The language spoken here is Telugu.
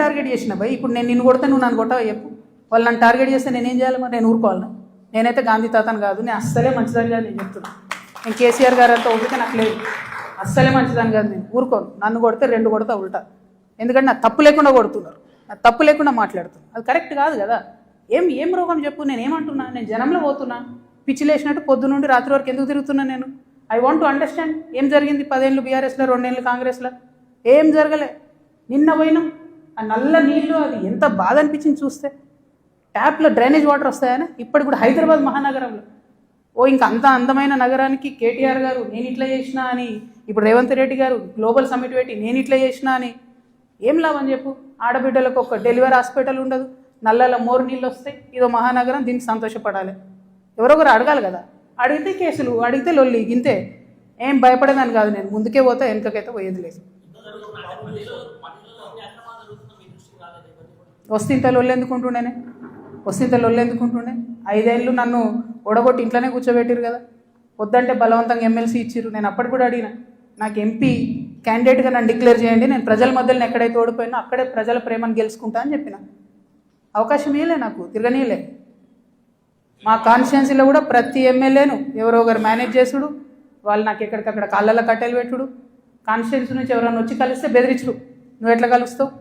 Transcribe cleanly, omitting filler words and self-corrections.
టార్గెట్ చేసిన భయ్? ఇప్పుడు నేను నిన్ను కొడితే నువ్వు నన్ను కొట్టావా చెప్పు? వాళ్ళు నన్ను టార్గెట్ చేస్తే నేనేం చేయాలి? మరి నేను ఊరుకోవాలన్నా? నేనైతే గాంధీ తాతను కాదు, నేను అస్సలే మంచిదని కాదు నేను చెప్తున్నా. నేను కేసీఆర్ గారు అంతా ఓపిక నాకు లేదు, అస్సలే మంచిదని కాదు, నేను ఊరుకోను. నన్ను కొడితే 2 కొడతా ఉల్టా. ఎందుకంటే నా తప్పు లేకుండా కొడుతున్నారు, నా తప్పు లేకుండా మాట్లాడుతున్నారు. అది కరెక్ట్ కాదు కదా. ఏం రోగం చెప్పు? నేను ఏమంటున్నా? నేను జనంలో పోతున్నా, పిచ్చి లేచినట్టు పొద్దు నుండి రాత్రి వరకు ఎందుకు తిరుగుతున్నా నేను? ఐ వాంట్ టు అండర్స్టాండ్ ఏం జరిగింది. 10 ఏళ్ళు బీఆర్ఎస్లో, 2 ఏళ్ళు కాంగ్రెస్లో, ఏం జరగలే. నిన్న పోయినాం, ఆ నల్ల నీళ్ళు, అది ఎంత బాధ అనిపించింది చూస్తే. ట్యాప్లో డ్రైనేజ్ వాటర్ వస్తాయని ఇప్పటికి కూడా హైదరాబాద్ మహానగరంలో. ఇంకా అంత అందమైన నగరానికి కేటీఆర్ గారు నేను ఇట్లా చేసినా అని, ఇప్పుడు రేవంత్ రెడ్డి గారు గ్లోబల్ సమిట్ పెట్టి నేను ఇట్లా చేసినా అని ఏం లాభం చెప్పు? ఆడబిడ్డలకు ఒక డెలివరీ హాస్పిటల్ ఉండదు, నల్లలో మోరు నీళ్ళు వస్తాయి. ఇదో మహానగరం, దీనికి సంతోషపడాలి. ఎవరొకరు అడగాలి కదా. అడిగితే కేసులు, అడిగితే లొల్లి, ఇంతే. ఏం భయపడేదాన్ని కాదు నేను. ముందుకే పోతా, వెనుకకైతే పోయేది లేదు. వస్తే లొల్లెందుకుంటుండేనే? 5 ఏళ్ళు నన్ను ఓడగొట్టి ఇంట్లోనే కూర్చోబెట్టిరు కదా. వద్దంటే బలవంతంగా ఎమ్మెల్సీ ఇచ్చిర్రు. నేను అప్పటి కూడా అడిగిన, నాకు ఎంపీ క్యాండిడేట్గా నన్ను డిక్లేర్ చేయండి, నేను ప్రజల మధ్యలో ఎక్కడైతే ఓడిపోయినా అక్కడే ప్రజల ప్రేమను గెలుచుకుంటా అని చెప్పిన. అవకాశం ఇవ్వలే నాకు, తిరగనీయలే. మా కాన్స్టిట్యున్సీలో కూడా ప్రతి ఎమ్మెల్యేను ఎవరో ఒకరు మేనేజ్ చేసుడు, వాళ్ళు నాకు ఎక్కడికక్కడ కాళ్ళల్లో కట్టెలు పెట్టుడు, కాన్స్టిట్యున్సీ నుంచి ఎవరైనా వచ్చి కలిస్తే బెదిరించుడు. నువ్వు ఎట్లా కలుస్తావు?